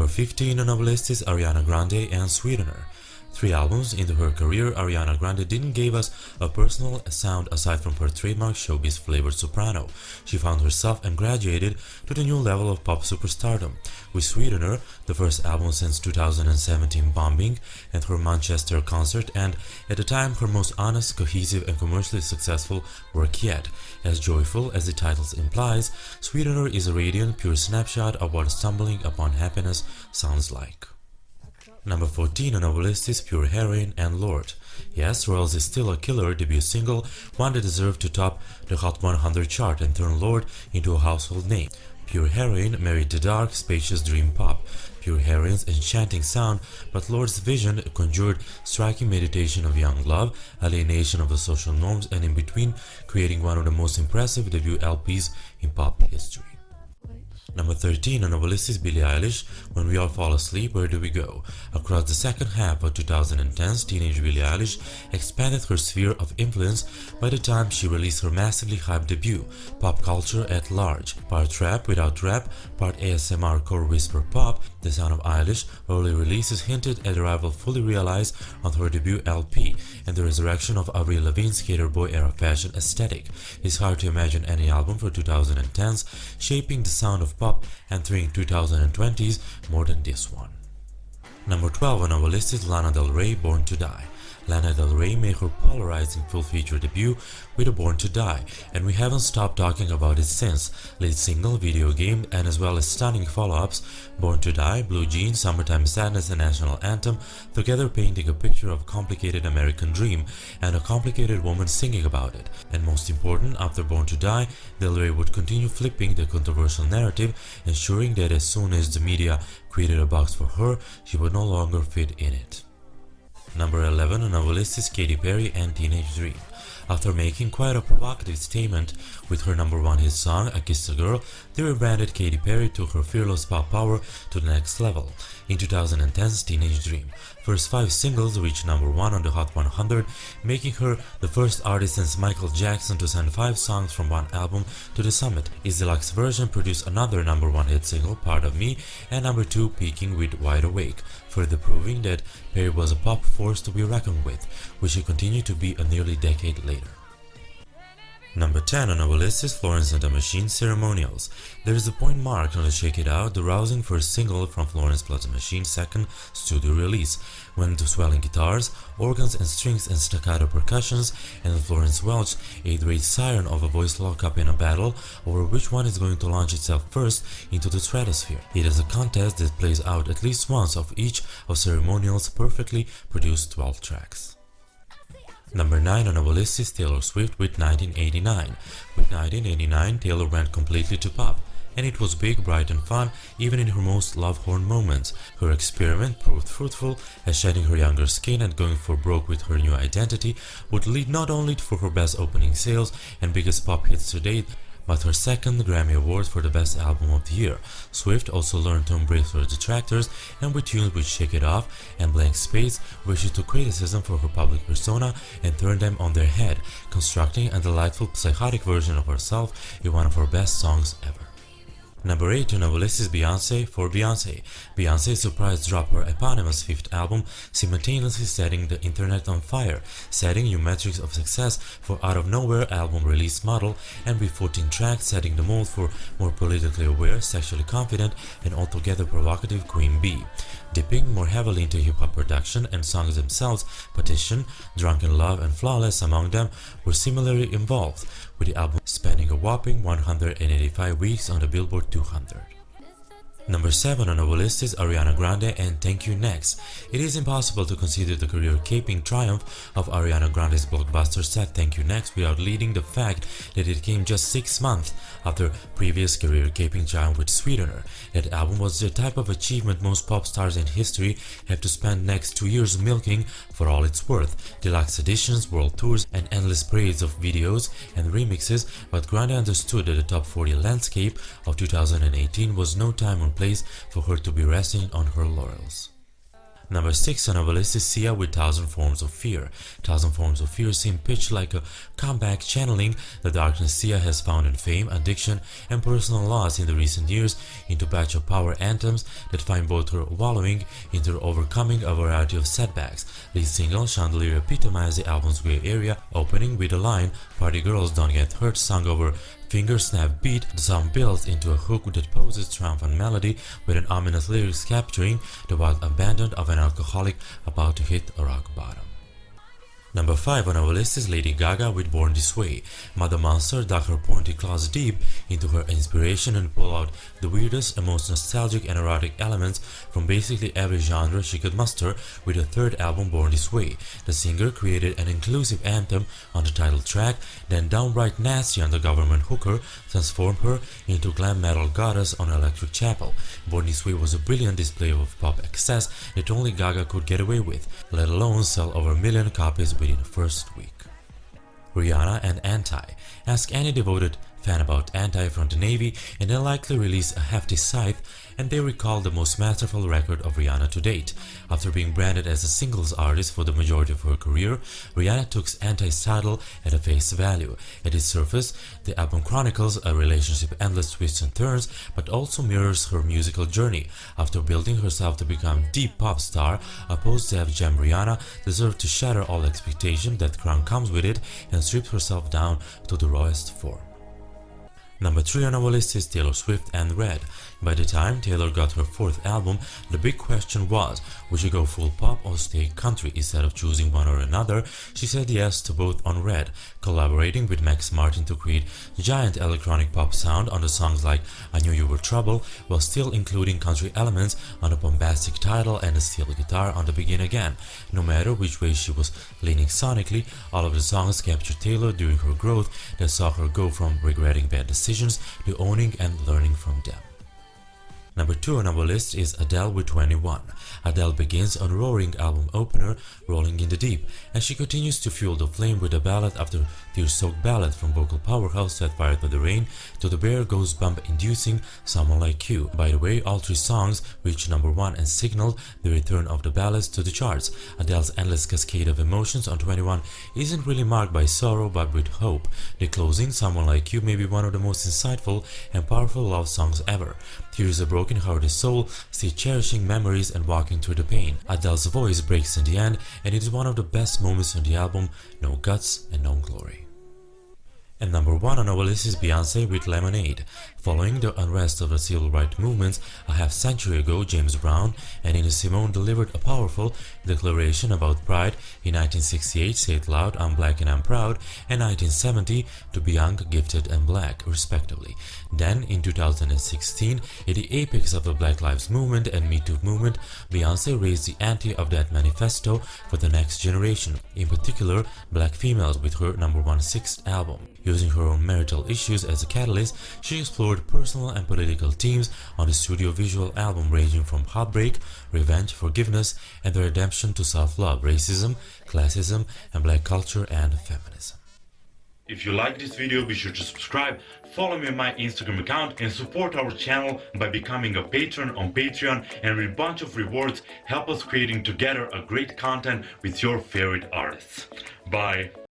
Number 15 on our list is Ariana Grande and Sweetener. 3 albums into her career, Ariana Grande didn't give us a personal sound aside from her trademark showbiz-flavored soprano. She found herself and graduated to the new level of pop superstardom. With Sweetener, the first album since 2017 Bombing and her Manchester concert, and at the time her most honest, cohesive and commercially successful work yet. As joyful as the title implies, Sweetener is a radiant, pure snapshot of what stumbling upon happiness sounds like. Number 14 on our list is Pure Heroine and Lord. Yes, Royals is still a killer debut single, one that deserved to top the Hot 100 chart and turn Lord into a household name. Pure Heroine married the dark, spacious dream pop. Pure Heroine's enchanting sound, but Lord's vision conjured striking meditation of young love, alienation of the social norms, and in between, creating one of the most impressive debut LPs in pop history. Number 13 on our list is Billie Eilish, When We All Fall Asleep, Where Do We Go? Across the second half of 2010's, teenage Billie Eilish expanded her sphere of influence by the time she released her massively hyped debut, Pop Culture at Large. Part rap without rap, part ASMR core whisper pop, the sound of Eilish early releases hinted at a rival fully realized on her debut LP and the resurrection of Avril Lavigne's skater boy era fashion aesthetic. It's hard to imagine any album for 2010's shaping the sound of pop entering 2020s more than this one. Number 12 on our list is Lana Del Rey, Born to Die. Lana Del Rey made her polarizing full-feature debut with a Born to Die, and we haven't stopped talking about it since. Lead single, video game, and as well as stunning follow-ups, Born to Die, Blue Jeans, Summertime Sadness, and National Anthem, together painting a picture of a complicated American dream and a complicated woman singing about it. And most important, after Born to Die, Del Rey would continue flipping the controversial narrative, ensuring that as soon as the media created a box for her, she would no longer fit in it. Number 11 on our list is Katy Perry and Teenage Dream. After making quite a provocative statement with her number 1 hit song, I Kissed a Girl, the rebranded Katy Perry took her fearless pop power to the next level. In 2010's Teenage Dream, first 5 singles reached number 1 on the Hot 100, making her the first artist since Michael Jackson to send 5 songs from one album to the summit. Its deluxe version produced another number 1 hit single, Part of Me, and number 2 peaking with Wide Awake, further proving that Perry was a pop force to be reckoned with, which she continued to be a nearly decade later. Number 10 on our list is Florence and the Machine's Ceremonials. There is a point marked on the Shake It Out, the rousing first single from Florence plus the Machine's second studio release, when to swelling guitars, organs and strings and staccato percussions, and Florence Welch, a great siren of a voice lock-up in a battle over which one is going to launch itself first into the stratosphere. It is a contest that plays out at least once of each of Ceremonial's perfectly produced 12 tracks. Number 9 on our list is Taylor Swift with 1989. With 1989, Taylor went completely to pop, and it was big, bright and fun even in her most love-horn moments. Her experiment proved fruitful, as shedding her younger skin and going for broke with her new identity would lead not only for her best opening sales and biggest pop hits to date, but her second Grammy Award for the Best Album of the Year. Swift also learned to embrace her detractors, and with tunes which Shake It Off and Blank Space, where she took criticism for her public persona and turned them on their head, constructing a delightful psychotic version of herself in one of her best songs ever. Number 8 on our list is Beyoncé for Beyoncé. Beyoncé surprise dropped her eponymous 5th album, simultaneously setting the internet on fire, setting new metrics of success for out-of-nowhere album release model, and with 14 tracks setting the mold for more politically aware, sexually confident, and altogether provocative Queen Bee. Dipping more heavily into hip-hop production and songs themselves, Petition, Drunken Love, and Flawless among them were similarly involved, with the album spanning a whopping 185 weeks on the Billboard 200. Number 7 on our list is Ariana Grande and Thank You Next. It is impossible to consider the career-caping triumph of Ariana Grande's blockbuster set Thank You Next without leading the fact that it came just 6 months after previous career-caping triumph with Sweetener. That album was the type of achievement most pop stars in history have to spend next 2 years milking for all it's worth. Deluxe editions, world tours, and endless parades of videos and remixes, but Grande understood that the top 40 landscape of 2018 was no time or place for her to be resting on her laurels. Number 6 on our list is Sia with 1000 Forms of Fear. 1000 Forms of Fear seem pitched like a comeback channeling the darkness Sia has found in fame, addiction, and personal loss in the recent years into batch of power anthems that find both her wallowing into overcoming a variety of setbacks. Lead single Chandelier epitomized the album's gray area, opening with a line, "Party girls don't get hurt," sung over finger snap beat. The song builds into a hook that poses triumphant melody with an ominous lyrics capturing the wild abandon of an alcoholic about to hit a rock bottom. Number 5 on our list is Lady Gaga with Born This Way. Mother Monster dug her pointy claws deep into her inspiration and pulled out the weirdest and most nostalgic and erotic elements from basically every genre she could muster with her third album Born This Way. The singer created an inclusive anthem on the title track, then downright nasty on the government hooker transformed her into glam metal goddess on Electric Chapel. Born This Way was a brilliant display of pop excess that only Gaga could get away with, let alone sell over a million copies within the first week. Rihanna and Anti. Ask any devoted fan about Anti from the Navy and they'll likely release a hefty scythe, and they recall the most masterful record of Rihanna to date. After being branded as a singles artist for the majority of her career, Rihanna took Anti's title at a face value. At its surface, the album chronicles a relationship endless twists and turns, but also mirrors her musical journey. After building herself to become the pop star, a post-Def Jam Rihanna deserved to shatter all expectation that crown comes with it and strip herself down to the rawest form. Number 3 on our list is Taylor Swift and Red. By the time Taylor got her fourth album, the big question was, would she go full pop or stay country? Instead of choosing one or another, she said yes to both on Red, collaborating with Max Martin to create giant electronic pop sound on the songs like I Knew You Were Trouble, while still including country elements on a bombastic title and a steel guitar on the Begin Again. No matter which way she was leaning sonically, all of the songs captured Taylor during her growth that saw her go from regretting bad decisions to owning and learning from them. Number 2 on our list is Adele with 21. Adele begins a roaring album opener, Rolling in the Deep, and she continues to fuel the flame with a ballad after tear-soaked ballad, from vocal powerhouse Set Fire to the Rain to the bare goosebump-inducing Someone Like You. By the way, all 3 songs reached number 1 and signaled the return of the ballads to the charts. Adele's endless cascade of emotions on 21 isn't really marked by sorrow but with hope. The closing, Someone Like You, may be one of the most insightful and powerful love songs ever. Here's a broken-hearted soul still cherishing memories and walking through the pain. Adele's voice breaks in the end, and it is one of the best moments on the album, No Guts and No Glory. And number 1 on our list is Beyonce with Lemonade. Following the unrest of the civil rights movements a half-century ago, James Brown and Nina Simone delivered a powerful declaration about pride. In 1968, Say It Loud, I'm Black and I'm Proud, and 1970, To Be Young, Gifted and Black, respectively. Then, in 2016, at the apex of the Black Lives Movement and Me Too movement, Beyonce raised the ante of that manifesto for the next generation, in particular black females, with her number 1 sixth album. Using her own marital issues as a catalyst, she explored personal and political themes on the studio visual album, ranging from heartbreak, revenge, forgiveness, and the redemption to self-love, racism, classism, and black culture and feminism. If you like this video, be sure to subscribe, follow me on my Instagram account, and support our channel by becoming a patron on Patreon, and with a bunch of rewards help us creating together a great content with your favorite artists. Bye!